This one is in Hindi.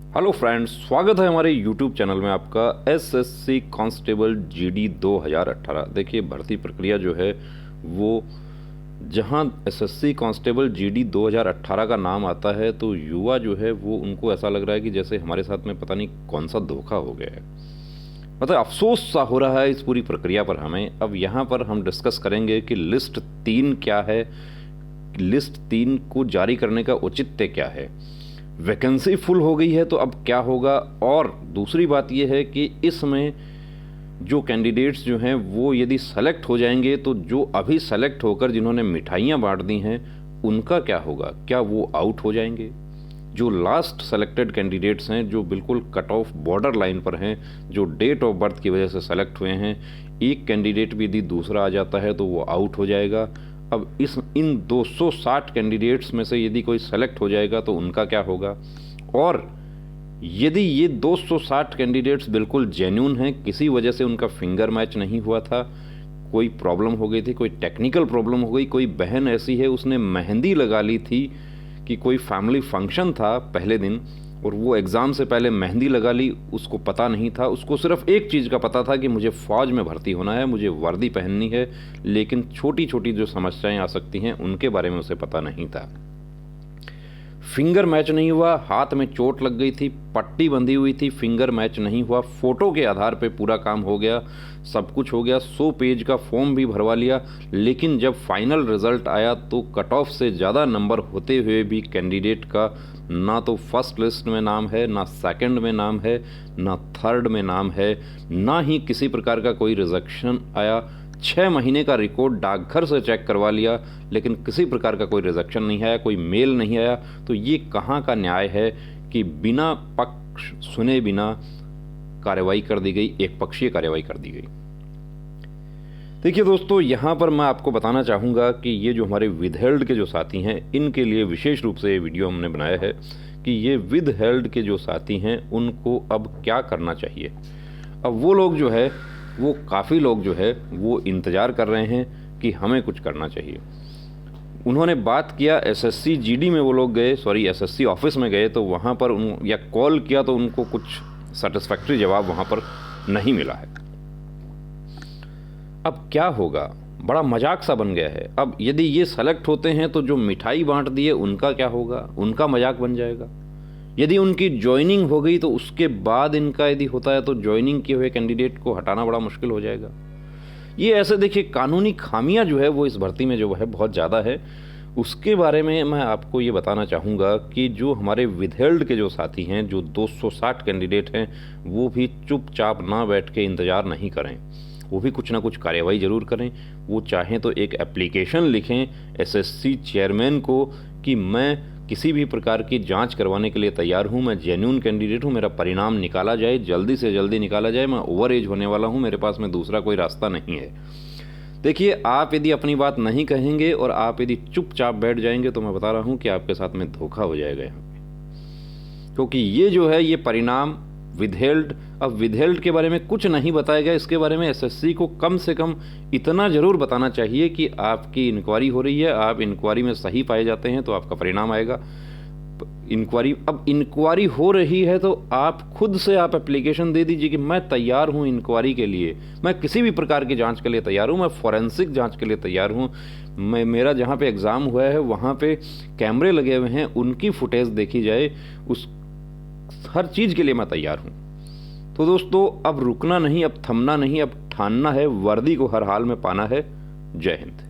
हेलो फ्रेंड्स, स्वागत है हमारे यूट्यूब चैनल में आपका। SSC constable GD 2018। देखिए, भर्ती प्रक्रिया जो है वो जहां एसएससी कांस्टेबल जीडी 2018 का नाम आता है तो युवा जो है वो उनको ऐसा लग रहा है कि जैसे हमारे साथ में पता नहीं कौन सा धोखा हो गया है। मतलब अफसोस सा हो रहा है इस पूरी प्रक्रिया पर हमें। अब यहाँ पर हम डिस्कस करेंगे कि लिस्ट 3 क्या है, लिस्ट 3 को जारी करने का औचित्य क्या है, वैकेंसी फुल हो गई है तो अब क्या होगा, और दूसरी बात यह है कि इसमें जो कैंडिडेट्स जो हैं वो यदि सेलेक्ट हो जाएंगे तो जो अभी सेलेक्ट होकर जिन्होंने मिठाइयाँ बांट दी हैं उनका क्या होगा, क्या वो आउट हो जाएंगे। जो लास्ट सेलेक्टेड कैंडिडेट्स हैं, जो बिल्कुल कट ऑफ बॉर्डर लाइन पर हैं, जो डेट ऑफ बर्थ की वजह से सेलेक्ट हुए हैं, एक कैंडिडेट भी यदि दूसरा आ जाता है तो वो आउट हो जाएगा। अब इन 260 कैंडिडेट्स में से यदि कोई सेलेक्ट हो जाएगा तो उनका क्या होगा, और यदि ये 260 कैंडिडेट्स बिल्कुल जेन्युइन हैं, किसी वजह से उनका फिंगर मैच नहीं हुआ था, कोई प्रॉब्लम हो गई थी, कोई टेक्निकल प्रॉब्लम हो गई, कोई बहन ऐसी है उसने मेहंदी लगा ली थी कि कोई फैमिली फंक्शन था पहले दिन और वो एग्ज़ाम से पहले मेहंदी लगा ली, उसको पता नहीं था, उसको सिर्फ एक चीज़ का पता था कि मुझे फ़ौज में भर्ती होना है, मुझे वर्दी पहननी है, लेकिन छोटी छोटी जो समस्याएं आ सकती हैं उनके बारे में उसे पता नहीं था। फिंगर मैच नहीं हुआ, हाथ में चोट लग गई थी, पट्टी बंधी हुई थी, फिंगर मैच नहीं हुआ, फ़ोटो के आधार पे पूरा काम हो गया, सब कुछ हो गया, 100 पेज का फॉर्म भी भरवा लिया, लेकिन जब फाइनल रिजल्ट आया तो कट ऑफ से ज़्यादा नंबर होते हुए भी कैंडिडेट का ना तो फर्स्ट लिस्ट में नाम है, ना सेकंड में नाम है, ना थर्ड में नाम है, ना ही किसी प्रकार का कोई रिजेक्शन आया। 6 महीने का रिकॉर्ड डाकघर से चेक करवा लिया लेकिन किसी प्रकार का कोई रिजेक्शन नहीं आया, कोई मेल नहीं आया। तो ये कहाँ का न्याय है कि बिना पक्ष सुने बिना कार्रवाई कर दी गई, एक पक्षीय कार्रवाई कर दी गई। देखिए दोस्तों, यहाँ पर मैं आपको बताना चाहूँगा कि ये जो हमारे विदहेल्ड के जो साथी हैं इनके लिए विशेष रूप से ये वीडियो हमने बनाया है कि ये विदहेल्ड के जो साथी हैं उनको अब क्या करना चाहिए। अब वो लोग जो है वो काफ़ी लोग जो है वो इंतज़ार कर रहे हैं कि हमें कुछ करना चाहिए। उन्होंने बात किया एसएससी जीडी में, वो लोग गए, एसएससी ऑफिस में गए तो वहाँ पर या कॉल किया तो उनको कुछ सेटिस्फैक्ट्री जवाब वहाँ पर नहीं मिला है। अब क्या होगा, बड़ा मजाक सा बन गया है। अब यदि ये सेलेक्ट होते हैं तो जो मिठाई बांट दी है उनका क्या होगा, उनका मजाक बन जाएगा। यदि उनकी ज्वाइनिंग हो गई तो उसके बाद इनका यदि होता है तो ज्वाइनिंग किए हुए कैंडिडेट को हटाना बड़ा मुश्किल हो जाएगा। ये ऐसे देखिए कानूनी खामियां जो है वो इस भर्ती में जो है बहुत ज़्यादा है। उसके बारे में मैं आपको ये बताना चाहूँगा कि जो हमारे विदहेल्ड के जो साथी हैं, जो 260 कैंडिडेट हैं, वो भी चुपचाप ना बैठ के इंतज़ार नहीं करें, वो भी कुछ ना कुछ कार्रवाई ज़रूर करें। वो चाहें तो एक एप्लीकेशन लिखें एसएससी चेयरमैन को कि मैं किसी भी प्रकार की जांच करवाने के लिए तैयार हूं, मैं जेन्युइन कैंडिडेट हूं, मेरा परिणाम निकाला जाए, जल्दी से जल्दी निकाला जाए, मैं ओवर एज होने वाला हूं, मेरे पास में दूसरा कोई रास्ता नहीं है। देखिए, आप यदि अपनी बात नहीं कहेंगे और आप यदि चुपचाप बैठ जाएंगे तो मैं बता रहा हूं कि आपके साथ में धोखा हो जाएगा यहाँ पे, क्योंकि ये जो है ये परिणाम विदहेल्ड, अब विदहेल्ड के बारे में कुछ नहीं बताया गया। इसके बारे में एसएससी को कम से कम इतना ज़रूर बताना चाहिए कि आपकी इंक्वायरी हो रही है, आप इंक्वायरी में सही पाए जाते हैं तो आपका परिणाम आएगा। अब इंक्वायरी हो रही है तो आप खुद से आप एप्लीकेशन दे दीजिए कि मैं तैयार हूँ इंक्वायरी के लिए, मैं किसी भी प्रकार की जांच के लिए तैयार हूँ, मैं फॉरेंसिक जांच के लिए तैयार हूँ, मेरा जहाँ पे एग्ज़ाम हुआ है वहाँ पे कैमरे लगे हुए हैं, उनकी फुटेज देखी जाए, उस हर चीज़ के लिए मैं तैयार हूँ। तो दोस्तों, अब रुकना नहीं, अब थमना नहीं, अब ठानना है, वर्दी को हर हाल में पाना है। जय हिंद।